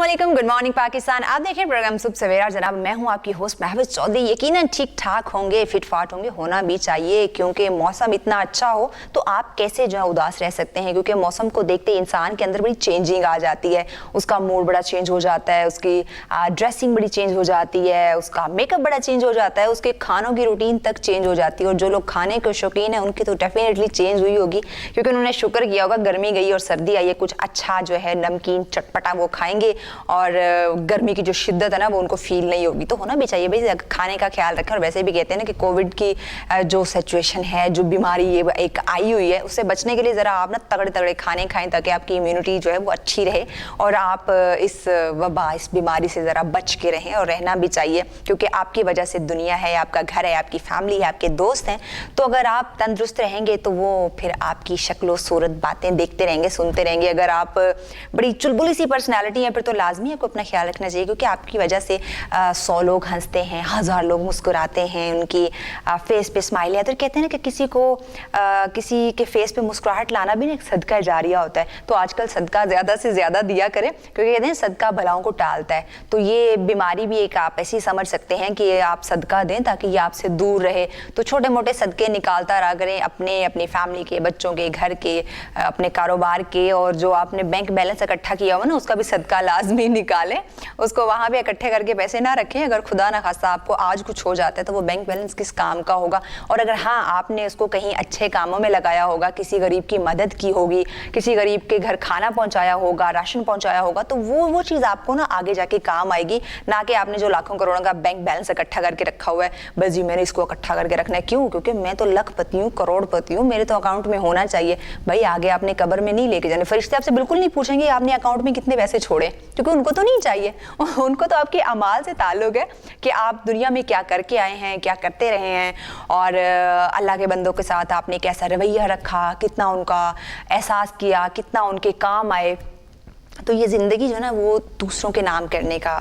अस्सलामुअलैकुम, good morning Pakistan. आप देखें प्रोग्राम सुबह सवेरा। जनाब मैं हूं आपकी होस्ट महबूब चौधरी। यकीनन ठीक ठाक होंगे, फिट फाट होंगे, होना भी चाहिए क्योंकि मौसम इतना अच्छा हो तो आप कैसे जो है उदास रह सकते हैं, क्योंकि मौसम को देखते इंसान के अंदर बड़ी चेंजिंग आ जाती है। उसका मूड बड़ा चेंज हो जाता है, उसकी ड्रेसिंग बड़ी चेंज हो जाती है, उसका मेकअप बड़ा चेंज हो जाता है, उसके खानों की रूटीन तक चेंज हो जाती है। और जो लोग खाने के शौकीन हैं उनकी तो डेफिनेटली चेंज हुई होगी, क्योंकि उन्होंने शुक्र किया होगा गर्मी गई और सर्दी आई है, कुछ अच्छा जो है नमकीन चटपटा वो खाएंगे और गर्मी की जो शिद्दत है ना वो उनको फील नहीं होगी। तो होना भी चाहिए भाई, खाने का ख्याल रखें। और वैसे भी कहते हैं ना कि कोविड की जो सिचुएशन है, जो बीमारी ये एक आई हुई है, उससे बचने के लिए ज़रा आप ना तगड़े तगड़े खाने खाएं ताकि आपकी इम्यूनिटी जो है वो अच्छी रहे और आप इस वबा, इस बीमारी से ज़रा बच के रहें। और रहना भी चाहिए क्योंकि आपकी वजह से दुनिया है, आपका घर है, आपकी फैमिली है, आपके दोस्त हैं। तो अगर आप तंदुरुस्त रहेंगे तो वो फिर आपकी शक्लो सूरत बातें देखते रहेंगे, सुनते रहेंगे। अगर आप बड़ी चुलबुली सी पर्सनैलिटी है फिर तो लाजमी है आपको अपना ख्याल रखना चाहिए, क्योंकि आपकी वजह से 100 लोग हंसते हैं, 1000 लोग मुस्कुराते हैं, उनकी फेस पे स्माइल है। तो कहते हैं ना कि किसी को किसी के फेस पे मुस्कुराहट लाना भी ना एक सदका जारिया होता है। तो आजकल सदका ज़्यादा से ज़्यादा दिया करें, क्योंकि कहते हैं सदका भलाओं को टालता है। तो ये बीमारी भी एक आप ऐसी समझ सकते हैं कि आप सदका दें ताकि ये आपसे दूर रहे। तो छोटे मोटे सदके निकालता रहा करें, अपनी फैमिली के, बच्चों के, घर के, अपने कारोबार के। और जो आपने बैंक बैलेंस इकट्ठा किया हुआ ना उसका भी सदका लाजमी निकालें, उसको वहाँ पे इकट्ठे करके पैसे ना रखें। अगर खुदा ना खास्ता आपको आज कुछ हो जाता है तो वो बैंक बैलेंस किस काम का होगा। और अगर हाँ आपने उसको कहीं अच्छे कामों में लगाया होगा, किसी गरीब की मदद की होगी, किसी गरीब के घर खाना पहुँचाया होगा, राशन पहुँचाया होगा, तो वो चीज़ आपको ना आगे जाके काम आएगी। ना कि आपने जो लाखों करोड़ों का बैंक बैलेंस इकट्ठा करके रखा हुआ है, बस जी मैंने इसको इकट्ठा करके रखना है। क्यों? क्योंकि मैं तो लखपति हूँ, करोड़पति हूँ, मेरे तो अकाउंट में होना चाहिए। भाई आगे आपने कब्र में नहीं लेके जाने, फरिश्ते आपसे बिल्कुल नहीं पूछेंगे आपने अकाउंट में कितने पैसे छोड़े, क्योंकि उनको तो नहीं चाहिए। उनको तो आपके अमाल से ताल्लुक है कि आप दुनिया में क्या करके आए हैं, क्या करते रहे हैं, और अल्लाह के बंदों के साथ आपने कैसा रवैया रखा, कितना उनका एहसास किया, कितना उनके काम आए। तो ये ज़िंदगी जो है ना वो दूसरों के नाम करने का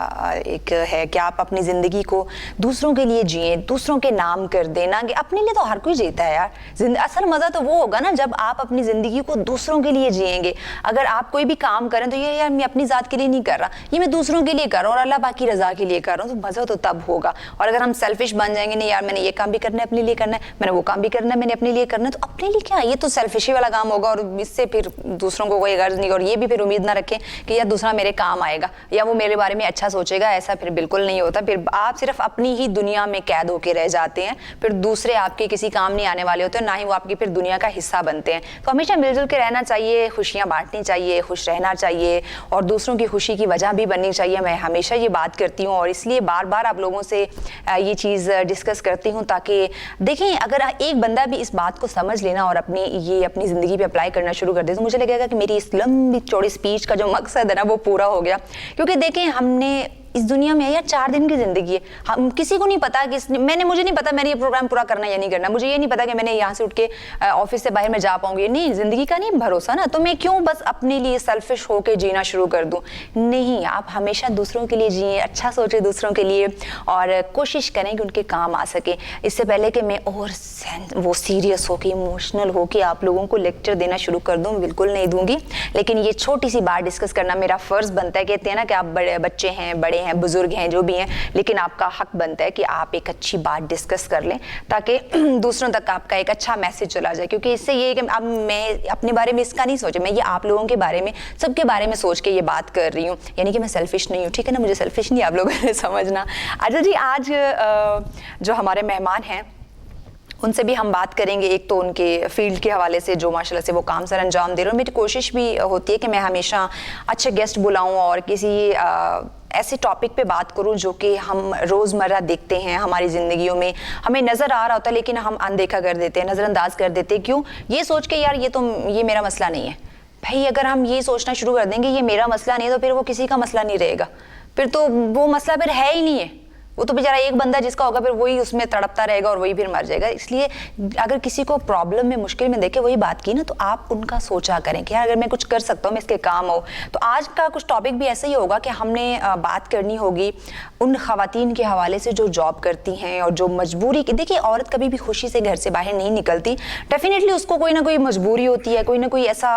एक है कि आप अपनी ज़िंदगी को दूसरों के लिए जिए, दूसरों के नाम कर देना कि अपने लिए तो हर कोई जीता है यार। असल मज़ा तो वो होगा ना जब आप अपनी ज़िंदगी को दूसरों के लिए जिएंगे। अगर आप कोई भी काम करें तो ये यार मैं अपनी ज़ात के लिए नहीं कर रहा, ये मैं दूसरों के लिए कर रहा हूँ और अल्लाह पाक की रज़ा के लिए कर रहा हूँ, तो मज़ा तो तब होगा। और अगर हम सेल्फिश बन जाएंगे, नहीं यार मैंने ये काम भी करना है अपने लिए करना है, मैंने वो काम भी करना है मैंने अपने लिए करना है, तो अपने लिए क्या, ये तो सेल्फिशी वाला काम होगा और इससे फिर दूसरों को कोई गर्ज नहीं। और ये भी फिर उम्मीद ना रखें कि यार दूसरा मेरे काम आएगा या वो मेरे बारे में अच्छा सोचेगा, ऐसा फिर बिल्कुल नहीं होता। फिर आप सिर्फ अपनी ही दुनिया में कैद होके रह जाते हैं, फिर दूसरे आपके किसी काम नहीं आने वाले होते हैं, ना ही वो आपकी फिर दुनिया का हिस्सा बनते हैं। तो हमेशा मिलजुल के रहना चाहिए, खुशियां बांटनी चाहिए, खुश रहना चाहिए और दूसरों की खुशी की वजह भी बननी चाहिए। मैं हमेशा ये बात करती हूँ और इसलिए बार बार आप लोगों से ये चीज़ डिस्कस करती हूँ ताकि देखें अगर एक बंदा भी इस बात को समझ लेना और अपनी ज़िंदगी पे अप्लाई करना शुरू कर दे तो मुझे लगेगा कि मेरी इस लंबी चौड़ी स्पीच का जो मकसद है ना वो पूरा हो गया। क्योंकि देखें हमने इस दुनिया में यार 4 दिन की जिंदगी है, हम किसी को नहीं पता कि मुझे नहीं पता मैंने ये प्रोग्राम पूरा करना या नहीं करना, मुझे ये नहीं पता कि मैंने यहाँ से उठ के ऑफिस से बाहर में जा पाऊंगी, नहीं, जिंदगी का नहीं भरोसा ना। तो मैं क्यों बस अपने लिए सेल्फिश होके जीना शुरू कर दूं? नहीं, आप हमेशा दूसरों के लिए जिए, अच्छा सोचे दूसरों के लिए और कोशिश करें कि उनके काम आ सके। इससे पहले कि मैं और वो सीरियस होके इमोशनल होके आप लोगों को लेक्चर देना शुरू कर दूं, बिल्कुल नहीं दूंगी, लेकिन ये छोटी सी बात डिस्कस करना मेरा फर्ज बनता है। कहते हैं ना कि आप बड़े बच्चे हैं, बड़े हैं, बुजुर्ग हैं, जो भी हैं, लेकिन आपका हक बनता है कि आप एक अच्छी बात डिस्कस कर लें ताकि दूसरों तक आपका एक अच्छा मैसेज चला जाए। क्योंकि इससे ये कि अब मैं अपने बारे में इसका नहीं सोचा, मैं ये आप लोगों के बारे में, सबके बारे में सोच के ये बात कर रही हूँ, यानी कि मैं सेल्फिश नहीं हूँ, ठीक है ना, मुझे सेल्फिश नहीं आप लोगों ने समझना। अच्छा जी, आज जो हमारे मेहमान हैं उनसे भी हम बात करेंगे। एक तो उनके फील्ड के हवाले से जो माशाल्लाह से वो काम सर अंजाम दे रहे हो, मेरी कोशिश भी होती है कि मैं हमेशा अच्छे गेस्ट बुलाऊं और किसी ऐसे टॉपिक पे बात करूं जो कि हम रोज़मर्रा देखते हैं हमारी ज़िंदगियों में, हमें नज़र आ रहा होता है लेकिन हम अनदेखा कर देते हैं, नज़रअंदाज कर देते हैं। क्यों? ये सोच के यार ये मेरा मसला नहीं है। भाई अगर हम ये सोचना शुरू कर देंगे ये मेरा मसला नहीं है तो फिर वो किसी का मसला नहीं रहेगा, फिर तो वो मसला फिर है ही नहीं है, वो तो बेचारा एक बंदा जिसका होगा फिर वही उसमें तड़पता रहेगा और वही फिर मर जाएगा। इसलिए अगर किसी को प्रॉब्लम में, मुश्किल में देखे, वही बात की ना, तो आप उनका सोचा करें कि यार अगर मैं कुछ कर सकता हूँ, मैं इसके काम हो। तो आज का कुछ टॉपिक भी ऐसा ही होगा कि हमने बात करनी होगी उन खवातीन के हवाले से जो जॉब करती हैं और जो मजबूरी की, देखिए औरत कभी भी खुशी से घर से बाहर नहीं निकलती, डेफिनेटली उसको कोई ना कोई मजबूरी होती है, कोई ना कोई ऐसा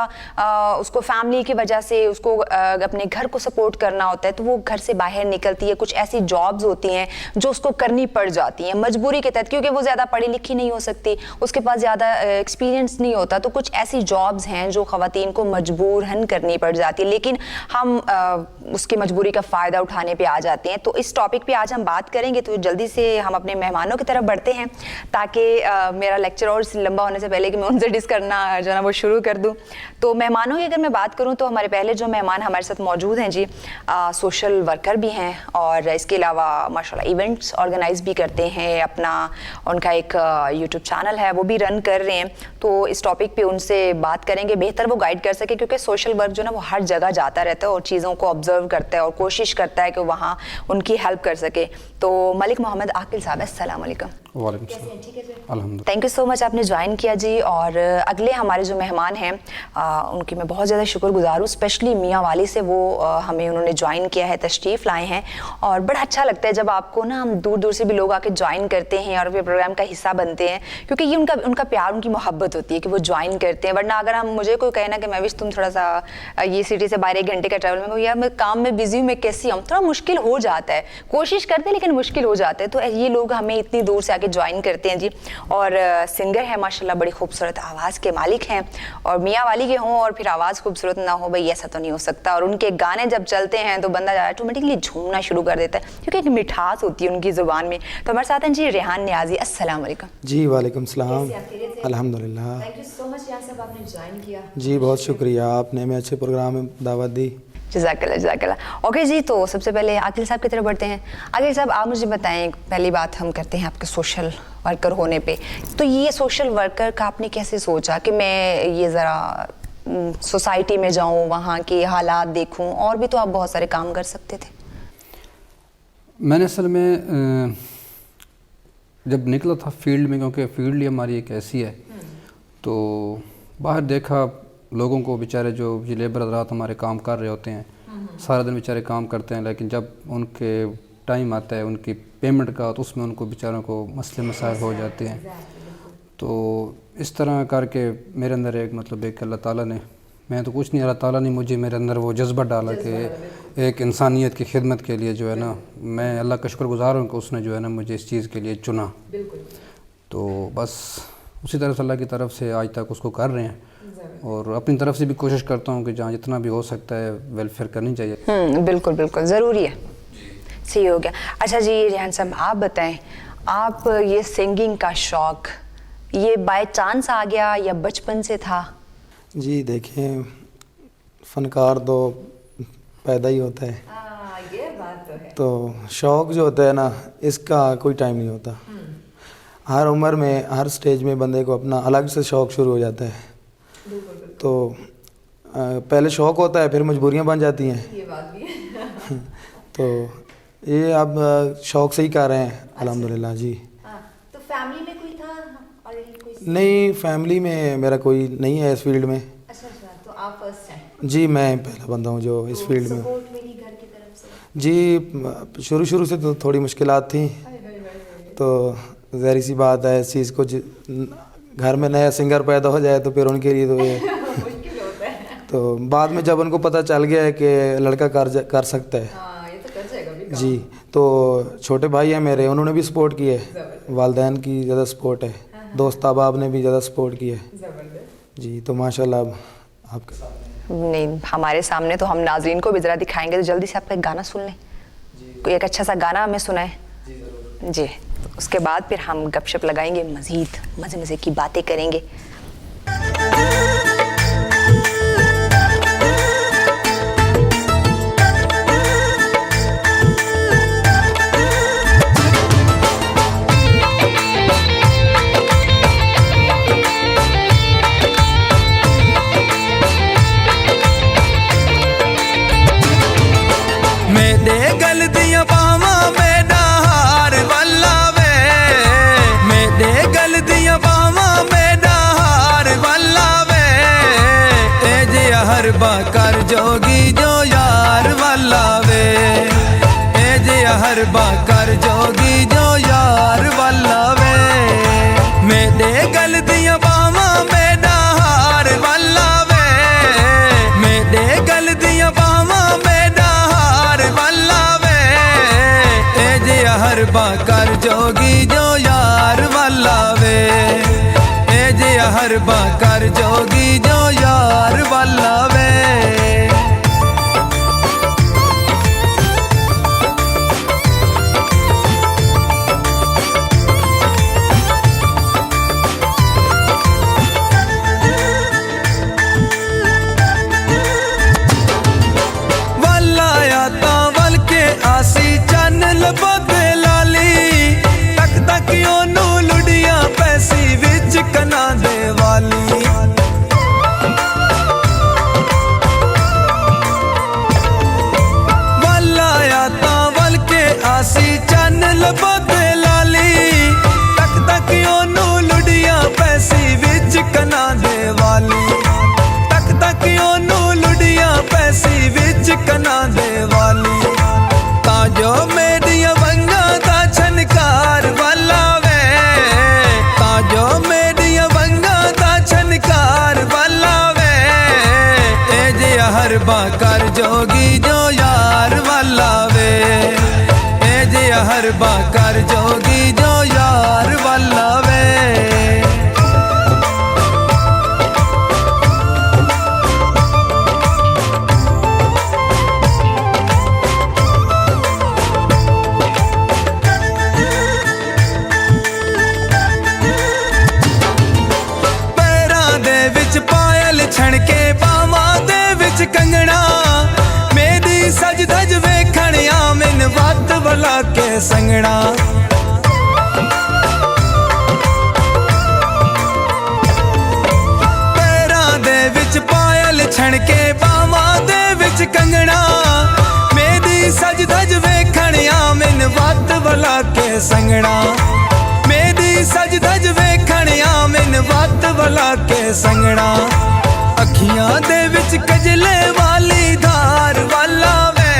उसको फैमिली की वजह से उसको अपने घर को सपोर्ट करना होता है, तो वो घर से बाहर निकलती है। कुछ ऐसी जॉब्स होती हैं जो उसको करनी पड़ जाती हैं मजबूरी के तहत, क्योंकि वो ज़्यादा पढ़ी लिखी नहीं हो सकती, उसके पास ज़्यादा एक्सपीरियंस नहीं होता, तो कुछ ऐसी जॉब्स हैं जो खवातीन को मजबूरन करनी पड़ जाती है, लेकिन हम उसकी मजबूरी का फ़ायदा उठाने पे आ जाते हैं। तो इस टॉपिक पे आज हम बात करेंगे। तो जल्दी से हम अपने मेहमानों की तरफ बढ़ते हैं ताकि मेरा लेक्चर और लंबा होने से पहले कि मैं उनसे डिस्कस करना जो है ना वो शुरू कर दूं। तो मेहमानों की अगर मैं बात करूं तो हमारे पहले जो मेहमान हमारे साथ मौजूद हैं जी, सोशल वर्कर भी हैं और इसके अलावा माशाल्लाह इवेंट्स ऑर्गेनाइज भी करते हैं, अपना उनका एक यूट्यूब चैनल है वो भी रन कर रहे हैं। तो इस टॉपिक पे उनसे बात करेंगे, बेहतर वो गाइड कर सके, क्योंकि सोशल वर्क जो ना वो हर जगह जाता रहता है और चीज़ों को ऑब्जर्व करता है और कोशिश करता है कि वहाँ उनकी हेल्प कर सके। तो मलिक मोहम्मद आकिल साहब, अस्सलाम वालेकुम। वालेकुम सलाम। ठीक है जी, अल्हम्दुलिल्लाह। थैंक यू सो मच, आपने ज्वाइन किया जी। और अगले हमारे जो मेहमान हैं उनकी मैं बहुत ज़्यादा शुक्रगुजार हूँ, स्पेशली मियाँ वाली से, वो हमें उन्होंने ज्वाइन किया है, तशरीफ़ लाए हैं और बड़ा अच्छा लगता है जब आपको ना हम दूर दूर से भी लोग आके ज्वाइन करते हैं और फिर प्रोग्राम का हिस्सा बनते हैं, क्योंकि ये उनका प्यार, उनकी मोहब्बत होती है कि वो ज्वाइन करते हैं। वरना अगर हम मुझे कोई कहे ना कि मैं विश तुम थोड़ा सा ये सिटी से बाहर 1 घंटे का ट्रैवल में, यार मैं काम में बिजी हूँ, मैं कैसी हूँ, थोड़ा मुश्किल हो जाता है, कोशिश करते हैं लेकिन मुश्किल हो जाता है। तो ये लोग हमें इतनी दूर से आके ज्वाइन करते हैं जी। और सिंगर है माशाल्लाह, बड़ी खूबसूरत आवाज़ के मालिक हैं, और मियाँ वाली के हों और फिर आवाज़ खूबसूरत ना हो, भाई ऐसा तो नहीं हो सकता। और उनके गाने जब चलते हैं तो बंदा ऑटोमेटिकली झूमना शुरू कर देता है, क्योंकि एक मिठास होती है उनकी ज़ुबान में। तो हमारे साथ हैं जी रेहान नियाज़ी, अस्सलाम वालेकुम। जी वालेकुम सलाम, अल्हम्दुलिल्लाह। थैंक यू सो मच यार साहब, आपने ज्वाइन किया। जी बहुत शुक्रिया, आपने हमें अच्छे प्रोग्राम में दावत दी। जज़ाकल्लाह जज़ाकल्लाह। ओके जी, तो सबसे पहले आकिल साहब की तरफ बढ़ते हैं। आकिल साहब, आप मुझे बताएं, पहली बात हम करते हैं आपके सोशल वर्कर होने पे। तो ये सोशल वर्कर का आपने कैसे सोचा कि मैं ये ज़रा सोसाइटी में जाऊं, वहाँ के हालात देखूं, और भी तो आप बहुत सारे काम कर सकते थे। मैंने असल में जब निकला था फील्ड में, क्योंकि फील्ड ही हमारी एक ऐसी है, तो बाहर देखा लोगों को, बेचारे जो ये लेबर हज़रात हमारे काम कर रहे होते हैं, सारा दिन बेचारे काम करते हैं, लेकिन जब उनके टाइम आता है उनकी पेमेंट का, तो उसमें उनको बेचारों को मसले मसाइल हो जाते हैं। तो इस तरह करके मेरे अंदर एक मतलब एक अल्लाह ताला ने, मैं तो कुछ नहीं, अल्लाह ताला ने मुझे मेरे अंदर वो जज्बा डाला कि एक इंसानियत की खिदमत के लिए जो है ना, मैं अल्लाह का शुक्रगुज़ार हूँ कि उसने जो है ना मुझे इस चीज़ के लिए चुना। तो बस उसी तरह से अल्लाह की तरफ से आज तक उसको कर रहे हैं, और अपनी तरफ से भी कोशिश करता हूँ कि जहाँ जितना भी हो सकता है वेलफेयर करनी चाहिए। बिल्कुल बिल्कुल ज़रूरी है। सही हो गया। अच्छा जी रेहान साहब, आप बताएं, आप ये सिंगिंग का शौक़ ये बाय चांस आ गया या बचपन से था? जी देखें, फ़नकार तो पैदा ही होता है, ये बात तो है। तो शौक़ जो होता है ना, इसका कोई टाइम नहीं होता। हर उम्र में, हर स्टेज में बंदे को अपना अलग से शौक़ शुरू हो जाता है। तो पहले शौक़ होता है, फिर मजबूरियां बन जाती हैं। ये बात भी है। तो ये अब शौक़ से ही कर रहे हैं, अल्हम्दुलिल्लाह जी। तो फैमिली में कोई था ऑलरेडी? कोई नहीं, फैमिली में मेरा कोई नहीं है इस फील्ड में। अच्छा, तो आप फर्स्ट हैं? जी मैं पहला बंदा हूँ जो इस फील्ड में। सपोर्ट मिली घर की तरफ से? जी शुरू से तो थोड़ी मुश्किलात थी, तो ज़ाहिर सी बात है, इस चीज़ को घर में नया सिंगर पैदा हो जाए तो फिर उनके लिए तो ये मुश्किल होता है। तो बाद में जब उनको पता चल गया है कि लड़का कर सकता है, ये तो कर जाएगा भी काम। जी, तो छोटे भाई हैं मेरे, उन्होंने भी सपोर्ट किया है, वालिदैन की ज़्यादा सपोर्ट है, दोस्त अहबाब ने भी ज़्यादा सपोर्ट किया है जी। तो माशाल्लाह आपके सामने नहीं, हमारे सामने तो हम नाज़रीन को भी ज़रा दिखाएंगे। तो जल्दी से आपका एक गाना सुन लें, कोई एक अच्छा सा गाना हमें सुनाए जी। उसके बाद फिर हम गपशप लगाएंगे, मज़ीद मज़े मज़े की बातें करेंगे। मेरे गल दियां बावां मेरा जोगी जो यार वाला वे ए जे हरबा कर जोगी जो यार वाला वे मेरे गल दियां बावां मेरा हार वाला वे मेरे गल दियां बावां मेरा हार वाला वे ए जे हरबा कर जोगी जो यार वाला वे ए जे हरबा कर जोगी जो यार वाला वे आसी चन लबोते लाली तक तक ओनू लुड़िया पैसी विच कना दे वाली वल आया ता वल के आसी चन लबोते लाली तक तक ओनू लुड़िया पैसी विच कना दे वाली तक तक ओनू लुड़िया पैसी विच कना दे वाली जो मेरिया वंगा दा छनकार वाला वे ताजो मेरिया वंगा दा छनकार वाला वे ए जे हरबा कर जोगी जो यार वाला वे ए जे हरबा कर जोगी जो यार वाला वे छणके बावां दे विच कंगना मेरी सज धज वेखणिया मैन वत वला के संगना पैरां दे विच पायल छणके बावां दे विच कंगना मेरी सज धज वेखणिया मैन वत वला के संगना मेरी सज धज वेखणिया मैन वत वला के संगना अखियां दे विच कजले वाली धार वाला वे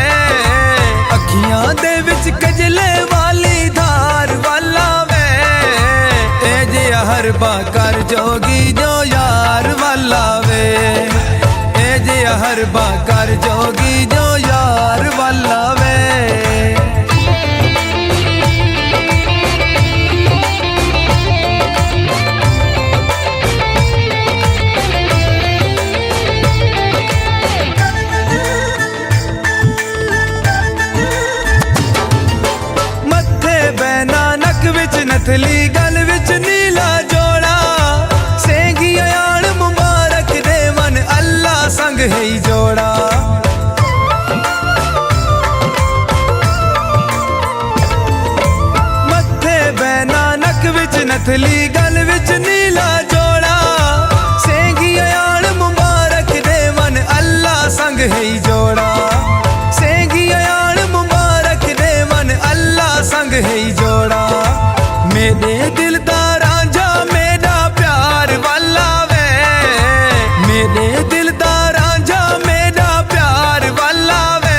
अखियां दे विच कजले वाली धार वाला वे ए जे हरबा कर जोगी जो यार वाला वे ए जे हरबा कर जोगी जो यार वाला वे नथली गल विच नीला जोड़ा सेंगी आयान मुबारक दे मन अल्लाह संग है जोड़ा मथे बैना नक विच नथली गल विच नीला जोड़ा सेंगी आयान मुबारक दे मन अल्लाह संग है जोड़ा सेंगी आयान मुबारक दे मन अल्लाह संग है जोड़ा मेरे दिल दा रांझा मेरा प्यार वाला वे मेरे दिल दा रांझा मेरा प्यार वाला वे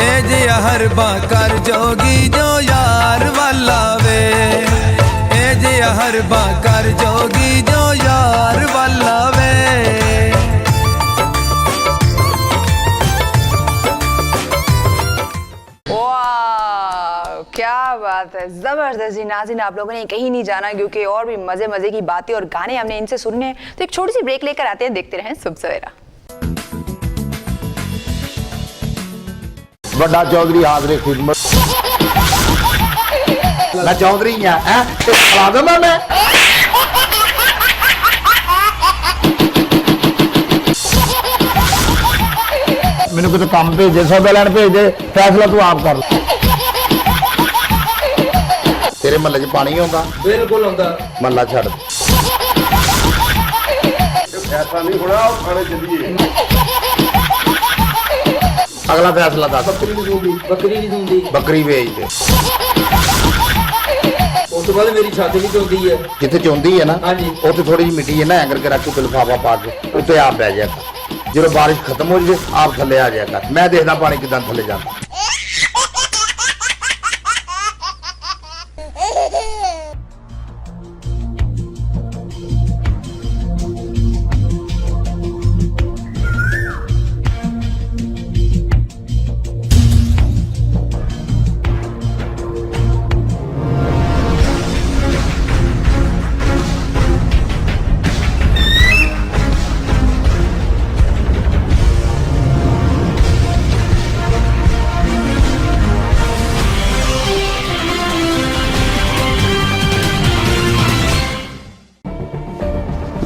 ए जे हरबा कर जोगी जो यार वाला वे ए जे हरबा कर जोगी जो यार वाला वे क्या बात है, जबरदस्त जी। नाज़रीन, आप लोगों ने कहीं नहीं जाना क्योंकि और भी मजे मजे की बातें और गाने हमने इनसे सुनने हैं। तो एक छोटी सी ब्रेक लेकर आते हैं, देखते रहें सुबह सवेरा। बड़ा चौधरी हाजरे खिदमत मैं चौधरी हां खिला दूंगा मैं मैंने कोई काम भेजे सौदा लैन भेजे फैसला तू आप कर तेरे महल्ले च पानी आउंदा बिल्कुल आउंदा महल्ला छड्ड फैसला नहीं होना थाने चलिए अगला फैसला दस बकरी बेच दे उस तो बाद मेरी छत भी चौंदी है जिथे चौंदी है ना उत्थे थोड़ी जी मिट्टी है ना करके रख के लिफाफा पा के उत्ते आप बह जाए जो बारिश खत्म हो जाए आप थले आ जाएगा, मैं देखना पानी कितना थले जाता।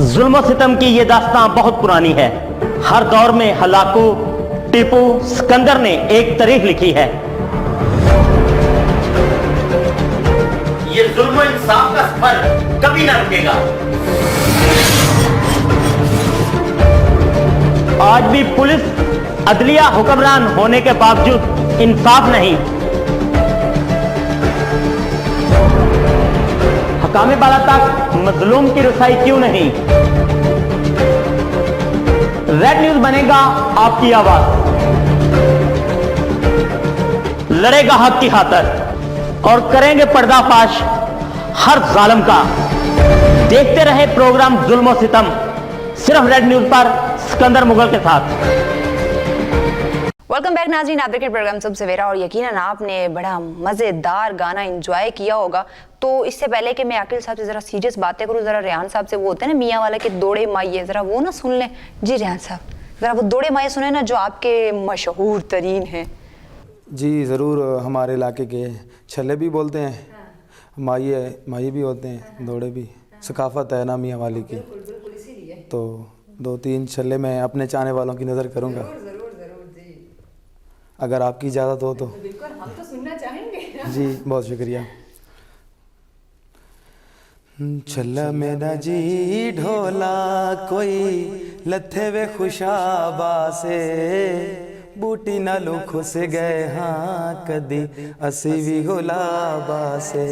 जुल्म सितम की ये दास्तां बहुत पुरानी है। हर दौर में हलाकू, टीपू, सिकंदर ने एक तारीख लिखी है। ये जुल्म इंसाफ का सफर कभी ना रुकेगा। आज भी पुलिस अदलिया हुक्मरान होने के बावजूद इंसाफ नहीं। हकामे बाला तक मजलूम की रसाई क्यों नहीं? रेड न्यूज बनेगा आपकी आवाज, लड़ेगा हक की खातिर और करेंगे पर्दाफाश हर जालिम का। देखते रहे प्रोग्राम जुल्म सितम, सिर्फ रेड न्यूज पर सिकंदर मुगल के साथ। वेलकम बैक नाज़रीन, आप देख रहे प्रोग्राम सुबह सवेरा और यकीनन आपने बड़ा मज़ेदार गाना एंजॉय किया होगा। तो इससे पहले कि मैं आकिल साहब से ज़रा सीरियस बातें करूँ, ज़रा रेहान साहब से, वो होते हैं ना मियाँ वाला के दौड़े माइये, ज़रा वो ना सुन लें। जी रेहान साहब, ज़रा वो दौड़े माइये सुने ना जो आपके मशहूर तरीन हैं। जी ज़रूर, हमारे इलाके के छल्ले भी बोलते हैं, माइये भी होते हैं, दौड़े भी। सकाफ़त है ना मियाँ वाली की। तो 2-3 छल्ले मैं अपने चाहने वालों की नज़र करूँगा, अगर आपकी इजाज़त हो तो। बिल्कुल, हम तो सुनना चाहेंगे। जी बहुत शुक्रिया। छल्ला मेरा जी ढोला कोई लथे वे खुशाबा से, बूटी नालू खुस गए हाँ कदी असी भी गुलाबा से,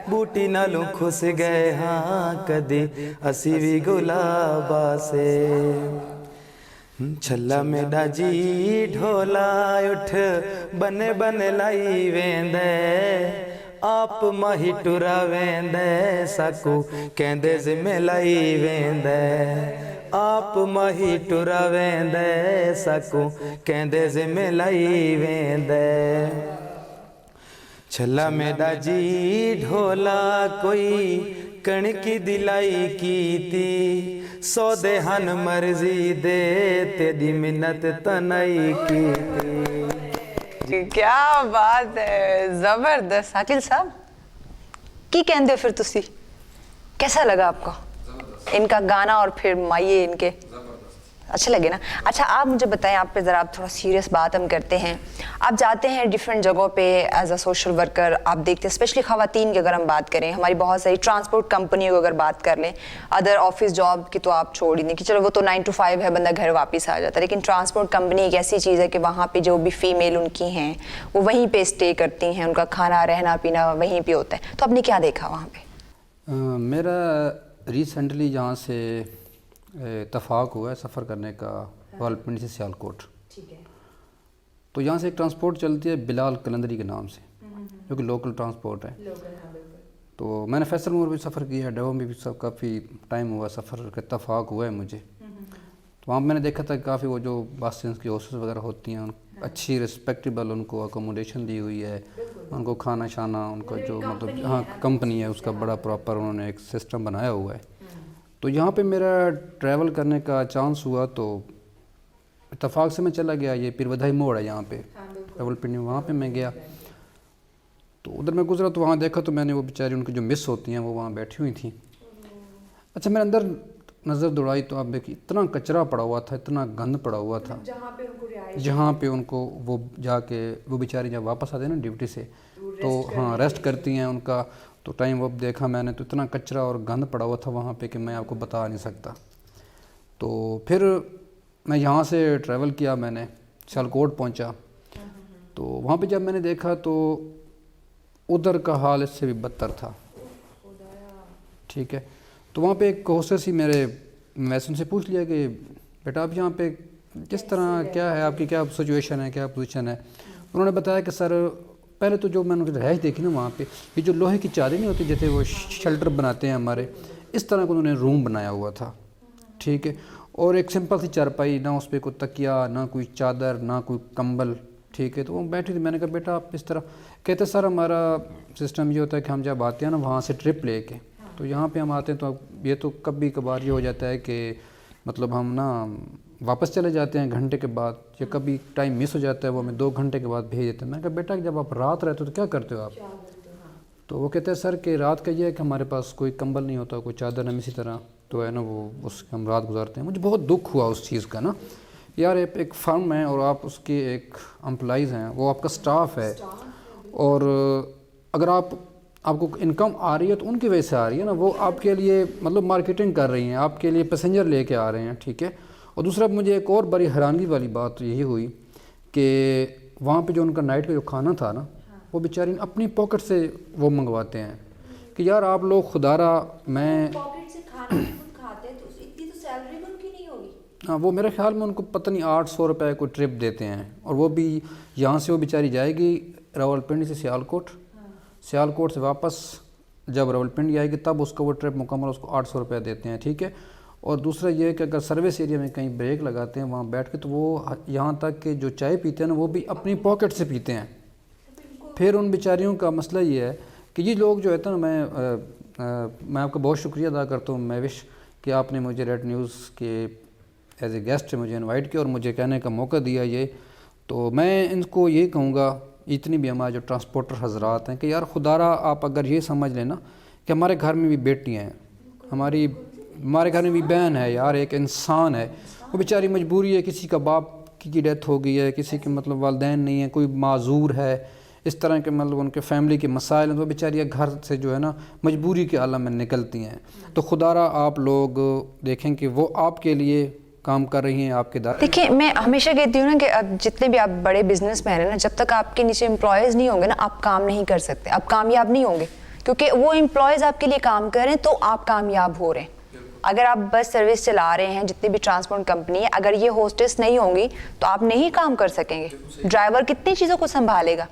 बूटी नालू खुस गए हाँ कदी असी भी गुलाबा से। छल्ला मेरा जी ढोला उठ बने बने लाई वेंदे, आप माही टुरा वेंदे साकू कहंदे जिम्मे लाई वेंदे, आप माही टुरा वेंदे साकू कहंदे जिम्मे लाई वेंदे। छल्ला मेरा जी ढोला कोई कणकी दिलाई कीती, सौदे हन मर्जी दे तेरी मिन्नत तनाई की। क्या बात है, जबरदस्त। आकिल साहब की कहते हो फिर तुसी, कैसा लगा आपको इनका गाना और फिर माइये इनके अच्छे लगे ना? अच्छा आप मुझे बताएं, आप पे ज़रा आप थोड़ा सीरियस बात हम करते हैं। आप जाते हैं डिफरेंट जगहों पे एज अ सोशल वर्कर, आप देखते हैं स्पेशली ख़वातीन की अगर हम बात करें, हमारी बहुत सारी ट्रांसपोर्ट कंपनियों की अगर बात कर लें, अदर ऑफिस जॉब की तो आप छोड़ ही नहीं कि चलो वो तो 9 to 5 है, बंदा घर वापस आ जाता है, लेकिन ट्रांसपोर्ट कंपनी एक ऐसी चीज़ है कि वहाँ पर जो भी फीमेल उनकी हैं वो वहीं पर स्टे करती हैं, उनका खाना रहना पीना वहीं पर होता है। तो आपने क्या देखा वहाँ पर? मेरा रिसेंटली यहाँ से इत्तफाक हुआ है सफ़र करने का, रावलपिंडी से सियालकोट। ठीक है। तो यहाँ से एक ट्रांसपोर्ट चलती है बिलाल कलंदरी के नाम से, जो कि लोकल ट्रांसपोर्ट है। तो मैंने फैसल मोर भी सफ़र किया है, डवम भी सब काफ़ी टाइम हुआ सफ़र का इत्तफाक हुआ है मुझे। तो वहाँ मैंने देखा था काफ़ी वो जो बस की हॉस्टल्स वगैरह होती हैं, अच्छी रिस्पेक्टेबल उनको अकोमोडेशन दी हुई है, उनको खाना शाना उनका जो मतलब हाँ कंपनी है उसका बड़ा प्रॉपर उन्होंने एक सिस्टम बनाया हुआ है। तो यहाँ पे मेरा ट्रैवल करने का चांस हुआ तो इत्तफाक से मैं चला गया, ये पीरवधाई मोड़ है यहाँ पे रावलपिंडी, वहाँ पे मैं गया। तो उधर मैं गुजरा तो वहाँ देखा तो मैंने वो बेचारी उनकी जो मिस होती हैं वो वहाँ बैठी हुई थी। अच्छा मैंने अंदर नज़र दौड़ाई तो आप देखिए इतना कचरा पड़ा हुआ था, इतना गंद पड़ा हुआ था, जहाँ पे उनको वो जाके वो बेचारी जब वापस आते हैं ना ड्यूटी से तो हाँ रेस्ट करती हैं उनका, तो टाइम वो देखा मैंने तो इतना कचरा और गंद पड़ा हुआ था वहाँ पे कि मैं आपको बता नहीं सकता। तो फिर मैं यहाँ से ट्रैवल किया, मैंने सियालकोट पहुँचा। तो वहाँ पे जब मैंने देखा तो उधर का हाल इससे भी बदतर था। ठीक है, तो वहाँ पे एक हॉस्टेस ही मैंने उनसे पूछ लिया कि बेटा आप यहाँ पे किस तरह, क्या है आपकी, क्या सिचुएशन है, क्या पोजीशन है। उन्होंने बताया कि सर पहले तो जो मैंने रहायश देखी ना वहाँ पे, ये जो लोहे की चादर नहीं होती जैसे वो शेल्टर बनाते हैं हमारे, इस तरह का उन्होंने रूम बनाया हुआ था, ठीक है। और एक सिंपल सी चारपाई, ना उस पर कोई तकिया, ना कोई चादर, ना कोई कंबल, ठीक है। तो वो बैठी थी। मैंने कहा बेटा आप इस तरह, कहते सर हमारा सिस्टम ये होता है कि हम जब आते हैं ना वहाँ से ट्रिप लेके, तो यहाँ पे हम आते हैं तो ये तो कभी कभार ये हो जाता है कि मतलब हम ना वापस चले जाते हैं घंटे के बाद, या कभी टाइम मिस हो जाता है वो हमें 2 घंटे के बाद भेज देते हैं। मैंने कहा बेटा जब आप रात रहते हो तो क्या करते हो आप? तो वो कहते हैं सर कि रात का ये है कि हमारे पास कोई कंबल नहीं होता, कोई चादर नहीं, इसी तरह तो है ना वो उसके हम रात गुजारते हैं। मुझे बहुत दुख हुआ उस चीज़ का ना, यार एक फर्म है और आप उसके एक एम्प्लॉइज़ हैं, वो आपका स्टाफ है, और अगर आपको इनकम आ रही है तो उनकी वजह से आ रही है ना, वो आपके लिए मतलब मार्केटिंग कर रही हैं, आपके लिए पैसेंजर लेके आ रहे हैं, ठीक है। और दूसरा मुझे एक और बड़ी हैरानी वाली बात तो यही हुई कि वहाँ पे जो उनका नाइट का जो खाना था ना, वो बेचारी अपनी पॉकेट से वो मंगवाते हैं कि यार आप लोग खुदारा, मैं पॉकेट से खाना खाते हैं तो इतनी तो सैलरी भी उनकी नहीं होगी। हाँ, वो मेरे ख्याल में उनको पता नहीं 800 रुपये को ट्रिप देते हैं, और वो भी यहाँ से वो बेचारी जाएगी रावलपिंडी से सियालकोट, सियालकोट से वापस जब रावलपिंडी आएगी तब उसका वो ट्रिप मुकम्मल उसको 800 रुपये देते हैं, ठीक है। और दूसरा ये है कि अगर सर्विस एरिया में कहीं ब्रेक लगाते हैं वहाँ बैठ के, तो वो यहाँ तक कि जो चाय पीते हैं ना वो भी अपनी पॉकेट से पीते हैं। फिर उन बेचारियों का मसला ये है कि ये लोग जो है ना, मैं आपका बहुत शुक्रिया अदा करता हूँ महविश कि आपने मुझे रेड न्यूज़ के एज ए गेस्ट मुझे इनवाइट किया और मुझे कहने का मौका दिया ये। तो मैं इनको ये कहूँगा, इतनी भी हमारे जो ट्रांसपोर्टर हजरात हैं, कि यार खुदारा आप अगर ये समझ लेना कि हमारे घर में भी बेटियाँ हैं, हमारे घर में भी बहन है, यार एक इंसान है, वो बेचारी मजबूरी है, किसी का बाप की डेथ हो गई है, किसी के मतलब वालिदैन नहीं है, कोई माजूर है, इस तरह के मतलब उनके फैमिली के मसाइल हैं, तो बेचारियाँ घर से जो है ना मजबूरी के आलम में निकलती हैं। तो खुदारा आप लोग देखें कि वो आपके लिए काम कर रही हैं, आपके दायरे। देखिए मैं हमेशा कहती हूँ ना कि अब जितने भी आप बड़े बिजनेसमैन हैं ना, जब तक आपके नीचे एम्प्लॉयज़ नहीं होंगे ना आप काम नहीं कर सकते, आप कामयाब नहीं होंगे, क्योंकि वो एम्प्लॉयज़ आपके लिए काम कर रहे हैं तो आप कामयाब हो रहे हैं। अगर आप बस सर्विस चला रहे हैं, जितनी भी ट्रांसपोर्ट कंपनी है, अगर ये होस्टेस नहीं होंगी तो आप नहीं काम कर सकेंगे। ड्राइवर कितनी चीज़ों को संभालेगा?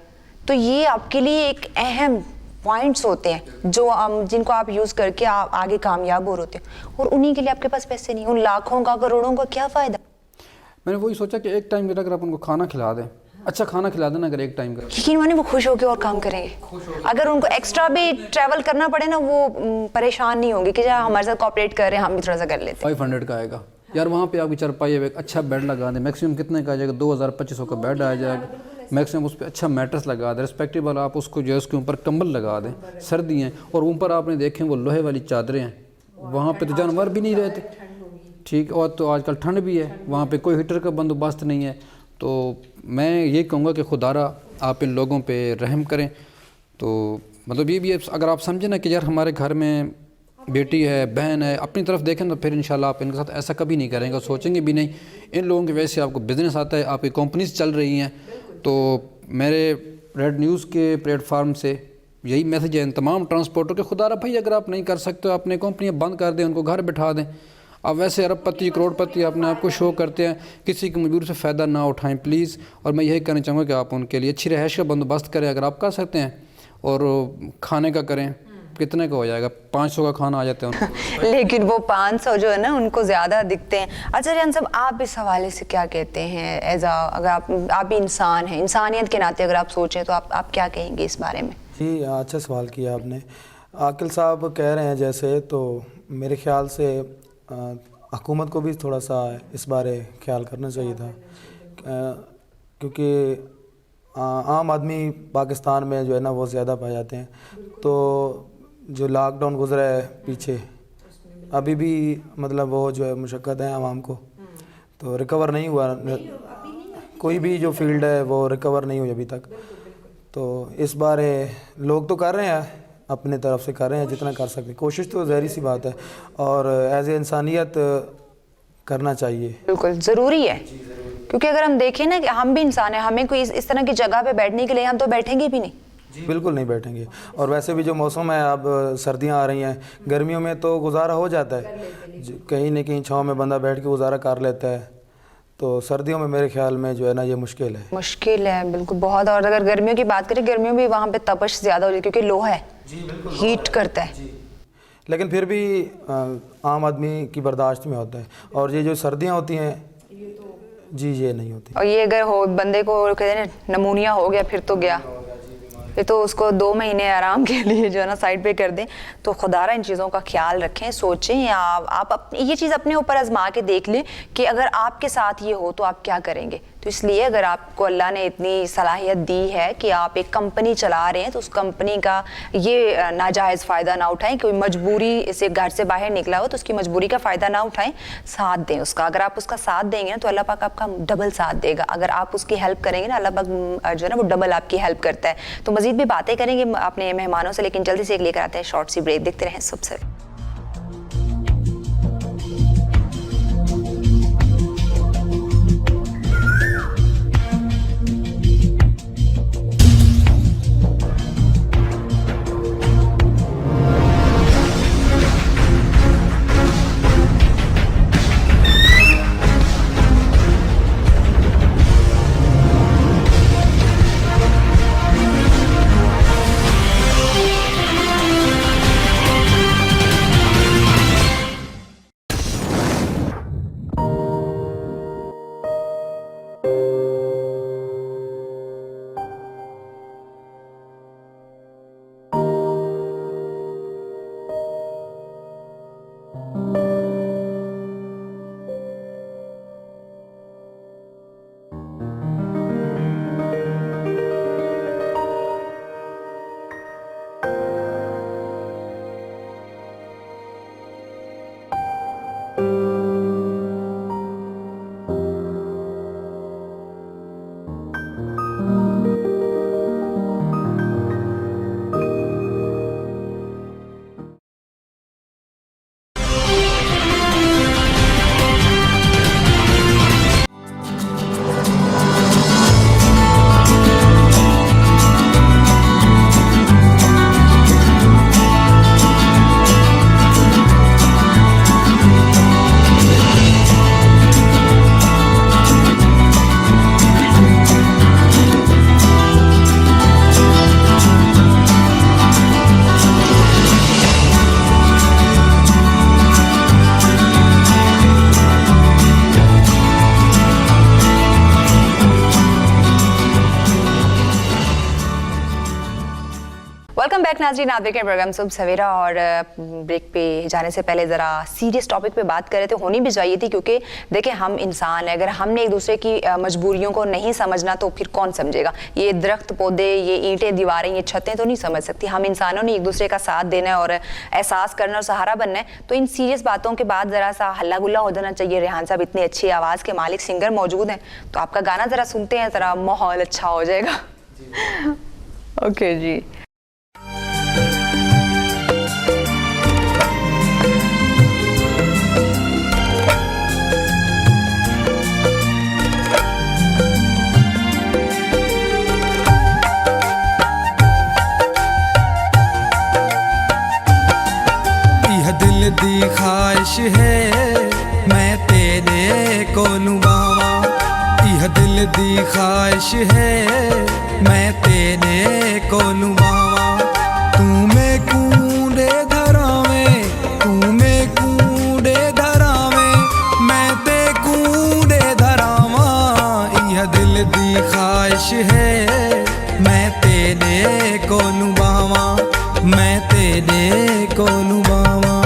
तो ये आपके लिए एक अहम पॉइंट्स होते हैं जो जिनको आप यूज़ करके आप आगे कामयाब हो होते हैं, और उन्हीं के लिए आपके पास पैसे नहीं, उन लाखों का करोड़ों का क्या फ़ायदा। मैंने वही सोचा कि एक टाइम अगर आप उनको खाना खिला दें, अच्छा खाना खिला देना अगर एक टाइम का, यकीन मानिए वो खुश होकर और काम करेंगे। अगर उनको एक्स्ट्रा भी ट्रैवल करना पड़े ना, वो परेशान नहीं होंगे कि जहाँ हमारे साथ कोऑपरेट कर रहे हैं, हम भी थोड़ा सा कर लेते हैं। 500 का आएगा यार, वहाँ पे आपकी चारपाई एक अच्छा बेड लगा दें, मैक्सिमम कितने का आ जाएगा, 2000-2500 का बेड आ जाएगा, मैक्सिमम उस पर अच्छा मैट्रेस लगा दें, रिस्पेक्टेबल आप उसको जो है उसके ऊपर कंबल लगा दें, सर्दी हैं, और ऊपर आपने देखें वो लोहे वाली चादरें हैं, वहाँ पे तो जानवर भी नहीं रहते, ठीक। और तो आजकल ठंड भी है, वहाँ पे कोई हीटर का बंदोबस्त नहीं है। तो मैं ये कहूँगा कि खुदारा आप इन लोगों पे रहम करें। तो मतलब ये भी अगर आप समझें ना कि यार हमारे घर में बेटी है, बहन है, अपनी तरफ देखें तो फिर इंशाल्लाह आप इनके साथ ऐसा कभी नहीं करेंगे, सोचेंगे भी नहीं। इन लोगों की वजह से आपको बिज़नेस आता है, आपकी कंपनीज चल रही हैं। तो मेरे रेड न्यूज़ के प्लेटफार्म से यही मैसेज है इन तमाम ट्रांसपोर्टर के, खुदारा भाई अगर आप नहीं कर सकते हो अपनी कंपनियाँ बंद कर दें, उनको घर बिठा दें। अब वैसे अरबपति करोड़पति अपने आप को शो करते हैं, किसी की मजबूरी से फ़ायदा ना उठाएं प्लीज़। और मैं यही कहना चाहूँगा कि आप उनके लिए अच्छी रहायश का बंदोबस्त करें अगर आप कर सकते हैं, और खाने का करें। कितने का हो जाएगा? 500 का खाना आ जाता है उनको। लेकिन वो 500 जो है ना उनको ज़्यादा दिखते हैं। अच्छा रियान साहब, आप इस हवाले से क्या कहते हैं? अगर आप भी इंसान हैं, इंसानियत के नाते अगर आप सोचें तो आप क्या कहेंगे इस बारे में? जी अच्छा सवाल किया आपने। आकिल साहब कह रहे हैं जैसे, तो मेरे ख्याल से हुकूमत को भी थोड़ा सा इस बारे ख्याल करना चाहिए था, क्योंकि आम आदमी पाकिस्तान में जो है ना वो ज़्यादा पाए जाते हैं। तो जो लॉकडाउन गुजरा है पीछे, अभी भी मतलब वो जो है मुशक्क़त है आवाम को, तो रिकवर नहीं हुआ, कोई भी जो फील्ड है वो रिकवर नहीं हुई अभी तक। तो इस बारे लोग तो कर रहे हैं, अपने तरफ से कर रहे हैं जितना कर सकते, कोशिश तो ज़ाहिर सी बात है, और एज ए इंसानियत करना चाहिए। बिल्कुल ज़रूरी है, क्योंकि अगर हम देखें ना कि हम भी इंसान हैं, हमें कोई इस तरह की जगह पे बैठने के लिए हम तो बैठेंगे भी नहीं, बिल्कुल नहीं बैठेंगे। और वैसे भी जो मौसम है, अब सर्दियां आ रही हैं, गर्मियों में तो गुजारा हो जाता है, कहीं न कहीं छाँव में बंदा बैठ के गुजारा कर लेता है। तो सर्दियों में मेरे ख्याल में जो है ना, ये मुश्किल है बिल्कुल बहुत। और अगर गर्मियों की बात करें, गर्मियों में वहाँ पे तपश ज़्यादा हो जाती है क्योंकि लोहा है, हीट करता है। लेकिन फिर भी आम आदमी की बर्दाश्त में होता है। और ये जो सर्दियाँ होती हैं, जी ये नहीं होती। और ये अगर हो बंदे को कहते हैं नमूनिया हो गया, फिर तो गया, फिर तो उसको 2 महीने आराम के लिए जो है ना साइड पे कर दें। तो खुदारा इन चीज़ों का ख्याल रखें, सोचें। आप ये चीज़ अपने ऊपर आजमा के देख लें कि अगर आपके साथ ये हो तो आप क्या करेंगे। तो इसलिए अगर आपको अल्लाह ने इतनी सलाहियत दी है कि आप एक कंपनी चला रहे हैं, तो उस कंपनी का ये नाजायज़ फ़ायदा ना उठाएं। कोई मजबूरी से घर से बाहर निकला हो तो उसकी मजबूरी का फ़ायदा ना उठाएं, साथ दें उसका। अगर आप उसका साथ देंगे ना तो अल्लाह पाक आपका डबल साथ देगा। अगर आप उसकी हेल्प करेंगे ना, अल्लाह पाक जो है ना वो डबल आपकी हेल्प करता है। तो मज़ीद भी बातें करेंगे अपने मेहमानों से, लेकिन जल्दी से एक लेकर आते हैं शॉर्ट सी ब्रेक। देखते रहें सबसे। वेलकम बैक नाज़रीन, आप देख रहे हैं प्रोग्राम सुबह सवेरा। और ब्रेक पे जाने से पहले ज़रा सीरियस टॉपिक पे बात कर रहे थे, होनी भी चाहिए थी, क्योंकि देखिए हम इंसान हैं, अगर हमने एक दूसरे की मजबूरियों को नहीं समझना तो फिर कौन समझेगा। ये दरख्त पौधे, ये ईंटें दीवारें, ये छतें तो नहीं समझ सकती। हम इंसानों ने एक दूसरे का साथ देना है और एहसास करना और सहारा बनना है। तो इन सीरियस बातों के बाद ज़रा सा हल्ला गुल्ला हो जाना चाहिए। रेहान साहब इतनी अच्छी आवाज़ के मालिक सिंगर मौजूद हैं, तो आपका गाना ज़रा सुनते हैं, ज़रा माहौल अच्छा हो जाएगा। ओके जी। दी ख्वाहिश है मैं तेरे को लुभावा, यह दिल दी ख्वाहिश है मैं तेरे को लुभावा। तू में कूड़े धरावे, तू में कूड़े धरावे, मैं ते कूड़े धरावा। यह दिल दी ख्वाहिश है मैं तेरे को लुभावा, मैं तेरे को लुभावा।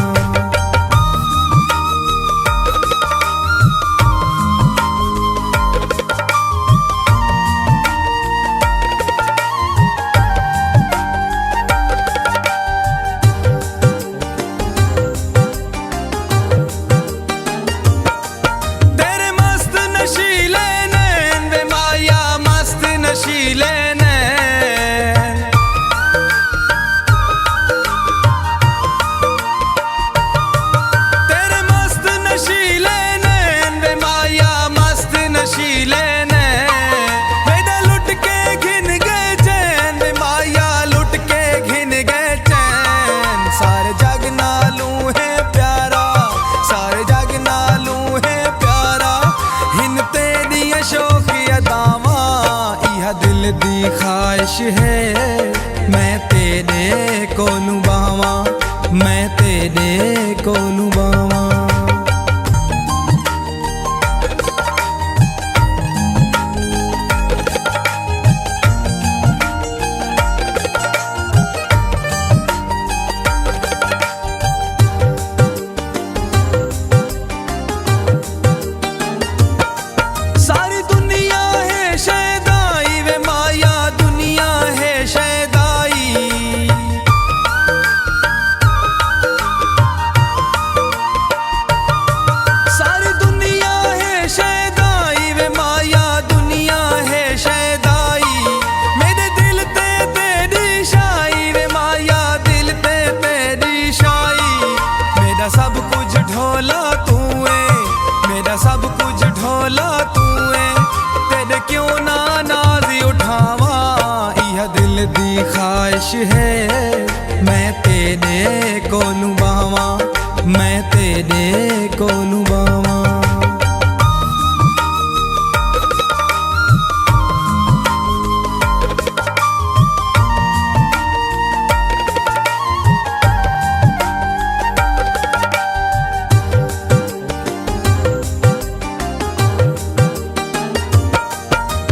दिल दी ख्वाहिश है मैं तेरे कोलू बावा, मैं तेरे कोलू बावा। सारी दुनिया है शैदाई वे माया, दुनिया है शैदाई। सारी दुनिया है शैदाई वे माया, दुनिया है शैदाई। मेरे दिल ते तेरी शाई वे माया, दिल ते तेरी शाई। मेरा सब कुछ ढोला तू है, मेरा सब कुछ ढोला तू है। तेरे क्यों ना नाज उठावा, यह दिल दी ख्वाहिश है मैं तेरे कोलू बावा, मैं तेरे कोलू बावा।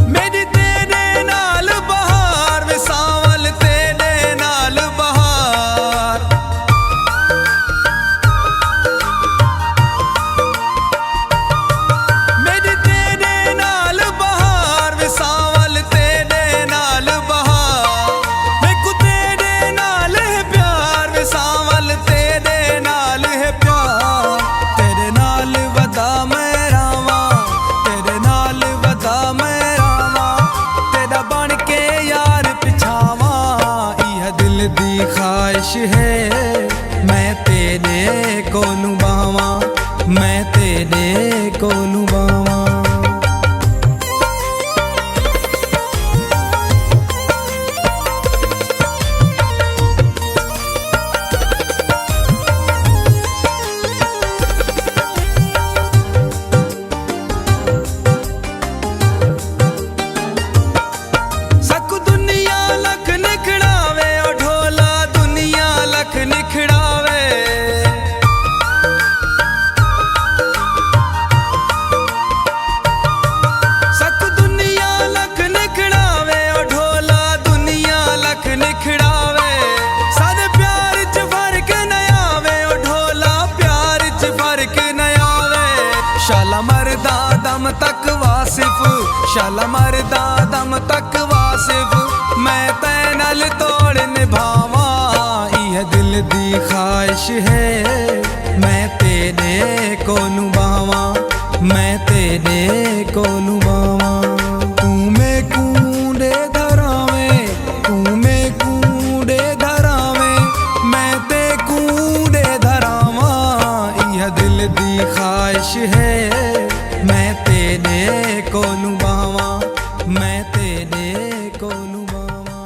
मेरी तेरे नाल बहार वे सावल, तेरे नाल बहार। मेरी तेरे नाल बहार वे सावल, तेरे नाल बहार। मेकू तेरे नाल है प्यार वे सावल, तेरे नाल है प्यार। तेरे नाल वदा मैं रावा, तेरे नाल वदा मैं रावा। तेरा बन के यार पिछावा, यह दिल दी ख्वाहिश है मैं तेरे कोलू बावा, मैं तेरे कोलू बावा। सकु दुनिया लख निखड़ावे ओ ढोला, दुनिया लख निखड़ावे। सकु दुनिया लख निखड़ावे ओ ढोला, दुनिया लख निखड़ावे। सारे प्यार च फर्क न आवे ओ ढोला, प्यार च फर्क न आवे। शाला मरदा दम तक वासिफ, शाला मरदा दम तक वासिफ। मैं तै नाल तोड़ निभावा, यह दिल दी ख्वाहिश है मैं तेरे कोलू बावा, मैं तेरे कोलू बावा। तू में कूड़े धरावे, तू में कूड़े धरावे। मैं ते कूड़े धरावा, यह दिल दी ख्वाहिश है मैं तेरे कोलू बावा, मैं तेरे कोलू बावा।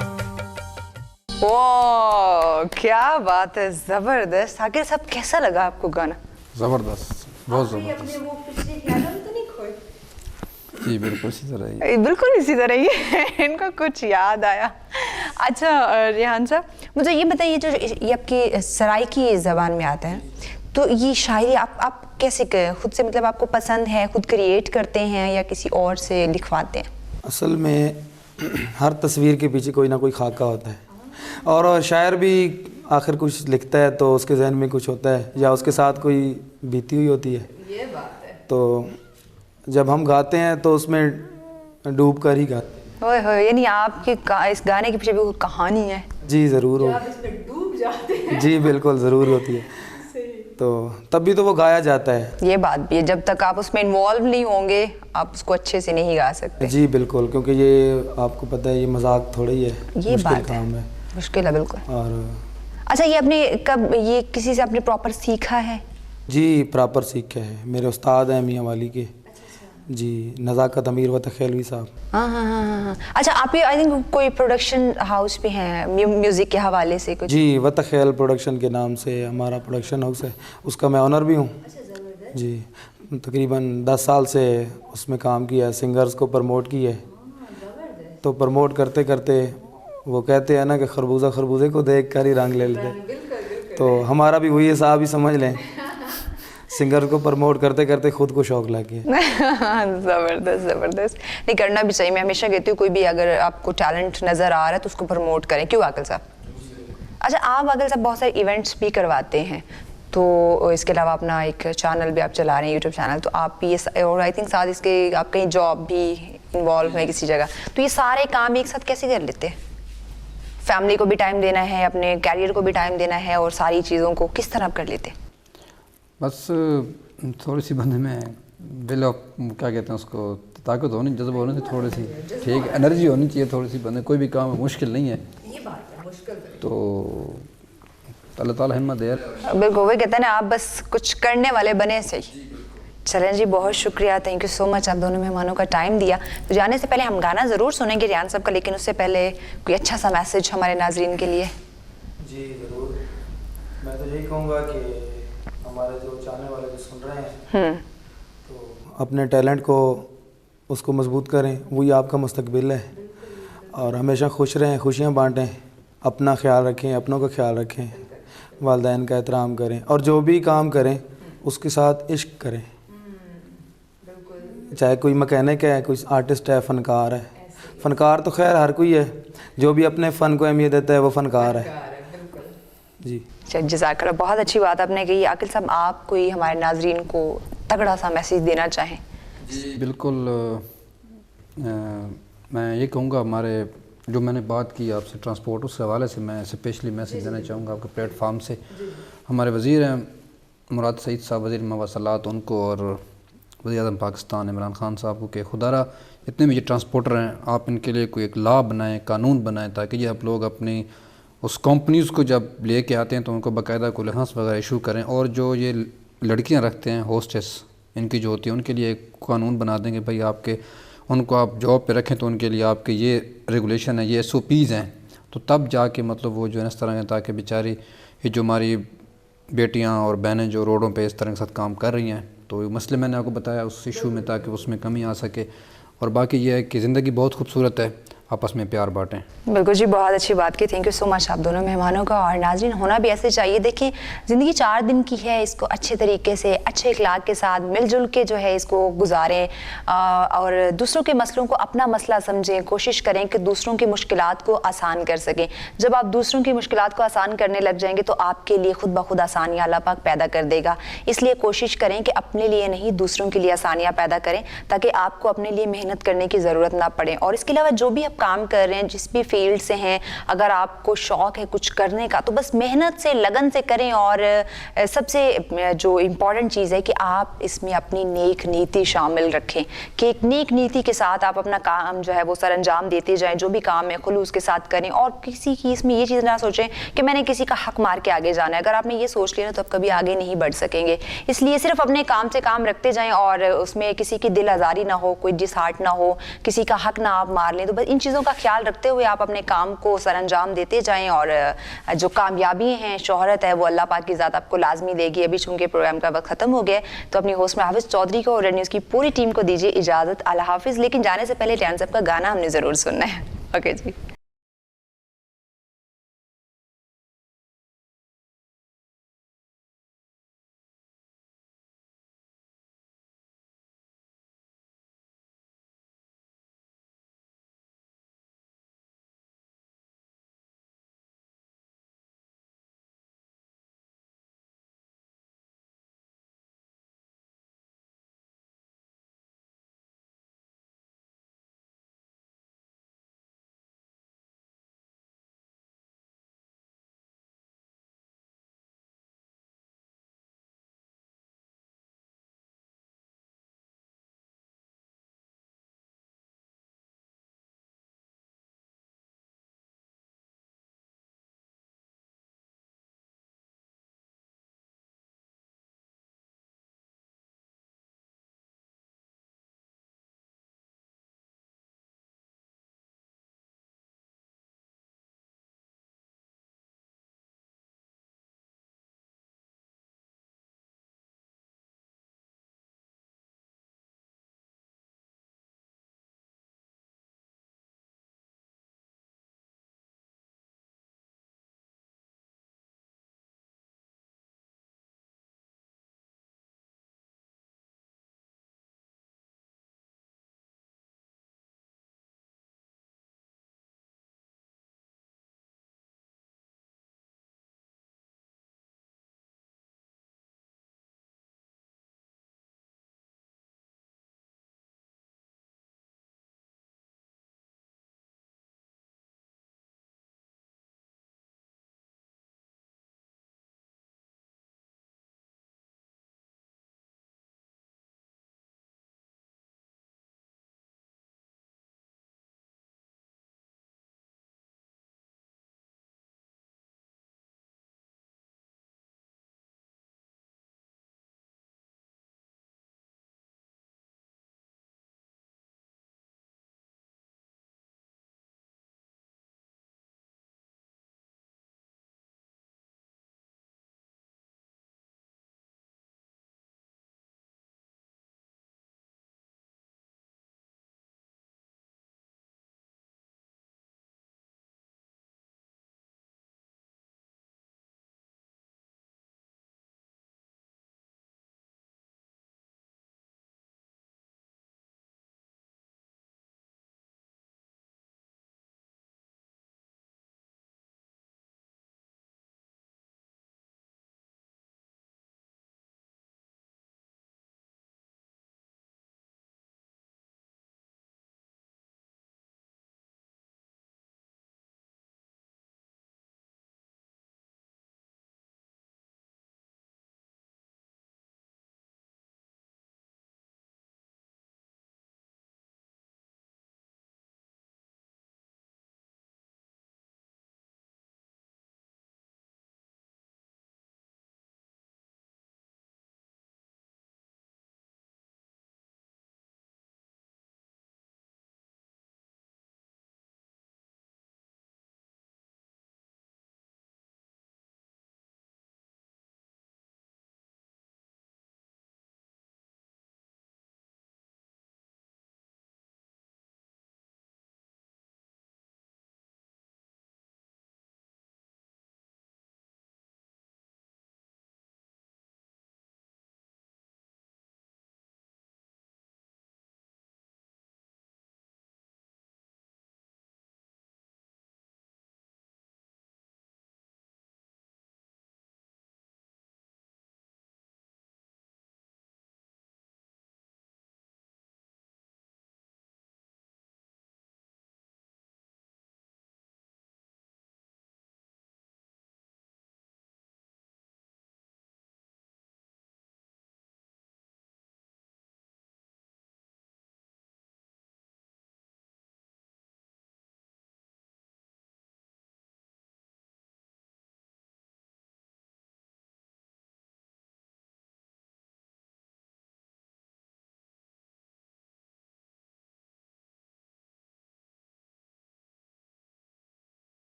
ओ क्या बात है, जबरदस्त। आखिर सब कैसा लगा आपको गाना? ज़बरदस्त, बहुत अपने ज़बरदस्त। वो पिछले ख्यालों में तो नहीं खोए? जी बिल्कुल इसी तरह ही। बिल्कुल इसी तरह ही इनको कुछ याद आया। अच्छा रेहान साहब, मुझे ये बताइए, जो ये आपकी सराइकी ज़बान में आता है, तो ये शायरी आप कैसे खुद से, मतलब आपको पसंद है, खुद क्रिएट करते हैं या किसी और से लिखवाते हैं? असल में हर तस्वीर के पीछे कोई ना कोई खाका होता है, और शायर भी आखिर कुछ लिखता है तो उसके जहन में कुछ होता है या उसके साथ कोई बीती हुई होती है। ये बात है। तो जब हम गाते हैं तो उसमें डूब कर ही गाते हैं। ओए होए, यानी आपके इस गाने के पीछे भी कोई कहानी है? जी ज़रूर हो, आप इसमें डूब जाते हैं। जी बिल्कुल ज़रूर होती है। तो तब भी तो वो गाया जाता है। ये बात भी है, जब तक आप उसमें इन्वॉल्व नहीं होंगे आप उसको अच्छे से नहीं गा सकते। जी बिल्कुल, क्योंकि ये आपको पता है ये मजाक थोड़ा ही है, ये मुश्किल बात काम है। मुश्किल है बिल्कुल। और अच्छा, ये आपने कब ये किसी से आपने प्रॉपर सीखा है? जी प्रॉपर सीखा है, मेरे उस्ताद हैं मियाँ वाली के। जी नज़ाकत अमीर व तखेलवी साहब। हाँ हाँ हाँ हाँ हाँ। अच्छा, आप ये आई थिंक कोई प्रोडक्शन हाउस भी हैं म्यूज़िक के हवाले से कुछ? जी व तखेल प्रोडक्शन के नाम से हमारा प्रोडक्शन हाउस है, उसका मैं ऑनर भी हूँ। जी तकरीबन 10 साल से उसमें काम किया है, सिंगर्स को प्रमोट किया है। तो प्रमोट करते करते वो कहते हैं ना कि खरबूजा खरबूजे को देख कर ही रंग ले लेते, तो हमारा भी वही हिसाब ही समझ लें। सिंगर को प्रमोट करते करते खुद को शौक लग गया। जबरदस्त जबरदस्त। नहीं, करना भी चाहिए। मैं हमेशा कहती हूँ कोई भी अगर आपको टैलेंट नज़र आ रहा है तो उसको प्रमोट करें। क्यों आकिल साहब? अच्छा, आप आकिल साहब बहुत सारे इवेंट्स भी करवाते हैं, तो इसके अलावा अपना एक चैनल भी आप चला रहे हैं, यूट्यूब चैनल, तो आप ये और आई थिंक साथ इसके आप कहीं जॉब भी इन्वॉल्व है किसी जगह, तो ये सारे काम एक साथ कैसे कर लेते हैं? फैमिली को भी टाइम देना है, अपने कैरियर को भी टाइम देना है, और सारी चीज़ों को किस तरह आप कर लेते हैं? बस थोड़ी सी बंदे में विल ऑफ क्या कहते हैं उसको, ताकत होनी, जज्बा होनी चाहिए थोड़ी सी, ठीक, एनर्जी होनी चाहिए थोड़ी सी बंदे। कोई भी काम मुश्किल नहीं है, ये बात है, मुश्किल तो अल्लाह ताला हिम्मत दे। बिल्कुल, वही कहते हैं ना, आप बस कुछ करने वाले बने सही। चलें जी, बहुत शुक्रिया, थैंक यू सो मच, आप दोनों मेहमानों का टाइम दिया। तो जाने से पहले हम गाना ज़रूर सुनेंगे रियान साहब का, लेकिन उससे पहले कोई अच्छा सा मैसेज हमारे नाजरीन के लिए। जी ज़रूर, मैं तो यही कहूँगा कि हमारे जो चाहने वाले जो सुन रहे हैं, तो अपने टैलेंट को उसको मजबूत करें, वही आपका मुस्तकबिल है। और हमेशा खुश रहें, खुशियाँ बांटें, अपना ख्याल रखें, अपनों का ख्याल रखें, वालिदैन का एहतराम करें, और जो भी काम करें उसके साथ इश्क करें। चाहे कोई मैकेनिक है, कोई आर्टिस्ट है, फ़नकार है। फ़नकार तो खैर हर कोई है, जो भी अपने फ़न को अहमियत देता है वो फ़नकार है। जी जज़ाकल्लाह, बहुत अच्छी बात आपने कही। आकिल साहब, आप कोई हमारे नाजरीन को तगड़ा सा मैसेज देना चाहें? जी बिल्कुल, मैं ये कहूँगा, हमारे जो मैंने बात की आपसे ट्रांसपोर्ट, उस हवाले से मैं स्पेशली मैसेज देना चाहूँगा आपके प्लेटफार्म से। हमारे वज़ीर हैं मुराद सईद साहब, वज़ीर मवासलात, उनको, और वज़ीर आज़म पाकिस्तान इमरान ख़ान साहब को, कि खुदारा जितने भी ये ट्रांसपोर्टर हैं, आप इनके लिए कोई एक लॉ बनाएं, कानून बनाएं, ताकि ये आप लोग अपनी उस कंपनीज़ को जब लेके आते हैं तो उनको बाकायदा कोई लाइसेंस वगैरह इशू करें। और जो ये लड़कियां रखते हैं होस्टेस, इनकी जो होती है, उनके लिए एक कानून बना देंगे, भाई आपके उनको आप जॉब पे रखें तो उनके लिए आपके ये रेगुलेशन है, ये SOPs हैं, तो तब जाके मतलब वो जो है इस तरह के, ताकि बेचारी ये जो हमारी बेटियां और बहनें जो रोडों पे इस तरह के साथ काम कर रही हैं, तो ये मसले मैंने आपको बताया उस इशू में, ताकि उसमें कमी आ सके। और बाकी ये है कि ज़िंदगी बहुत खूबसूरत है, आपस में प्यार बांटें। बिल्कुल जी, बहुत अच्छी बात की, थैंक यू सो मच आप दोनों मेहमानों का। और नाज़रीन, होना भी ऐसे चाहिए। देखिए, ज़िंदगी 4 दिन की है, इसको अच्छे तरीके से, अच्छे इखलाक के साथ मिलजुल के जो है इसको गुजारें, और दूसरों के मसलों को अपना मसला समझें, कोशिश करें कि दूसरों की मुश्किलात को आसान कर सकें। जब आप दूसरों की मुश्किलात को आसान करने लग जाएंगे तो आपके लिए खुद ब खुद आसानियाँ अल्लाह पाक पैदा कर देगा। इसलिए कोशिश करें कि अपने लिए नहीं, दूसरों के लिए आसानियाँ पैदा करें, ताकि आपको अपने लिए मेहनत करने की ज़रूरत ना पड़े। और इसके अलावा जो भी काम कर रहे हैं, जिस भी फील्ड से हैं, अगर आपको शौक है कुछ करने का, तो बस मेहनत से, लगन से करें। और सबसे जो इम्पॉर्टेंट चीज़ है कि आप इसमें अपनी नेक नीति शामिल रखें, कि एक नेक नीति के साथ आप अपना काम जो है वो सर अंजाम देते जाएं। जो भी काम है खुलूस के साथ करें, और किसी की इसमें ये चीज़ ना सोचें कि मैंने किसी का हक मार के आगे जाना है। अगर आपने ये सोच लिया तो आप कभी आगे नहीं बढ़ सकेंगे। इसलिए सिर्फ अपने काम से काम रखते जाएं, और उसमें किसी की दिल आज़ारी ना हो, कोई डिसहार्ट ना हो, किसी का हक ना आप मार लें। तो बस इन चीज़ों का ख्याल रखते हुए आप अपने काम को सर अंजाम देते जाएं, और जो कामयाबी हैं, शोहरत है, वो अल्लाह पाक की ज़ात आपको लाजमी देगी। अभी चूंकि प्रोग्राम का वक्त खत्म हो गया, तो अपनी होस्ट में हाफिज़ चौधरी को और रेड न्यूज़ की पूरी टीम को दीजिए इजाज़त। अल्लाह हाफिज़। लेकिन जाने से पहले रियान साहब का गाना हमने ज़रूर सुनना है। ओके जी।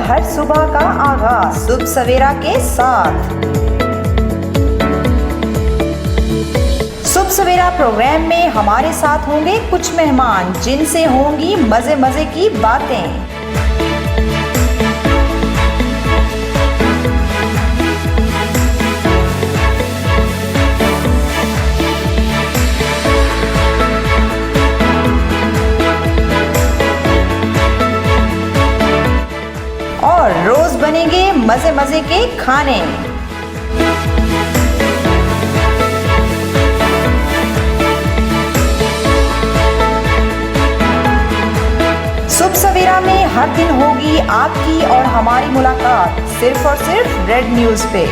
हर सुबह का आगाज शुभ सवेरा के साथ। शुभ सवेरा प्रोग्राम में हमारे साथ होंगे कुछ मेहमान जिनसे होंगी मजे मजे की बातें। और रोज बनेंगे मजे मजे के खाने। शुभ सवेरा में हर दिन होगी आपकी और हमारी मुलाकात सिर्फ और सिर्फ रेड न्यूज पे।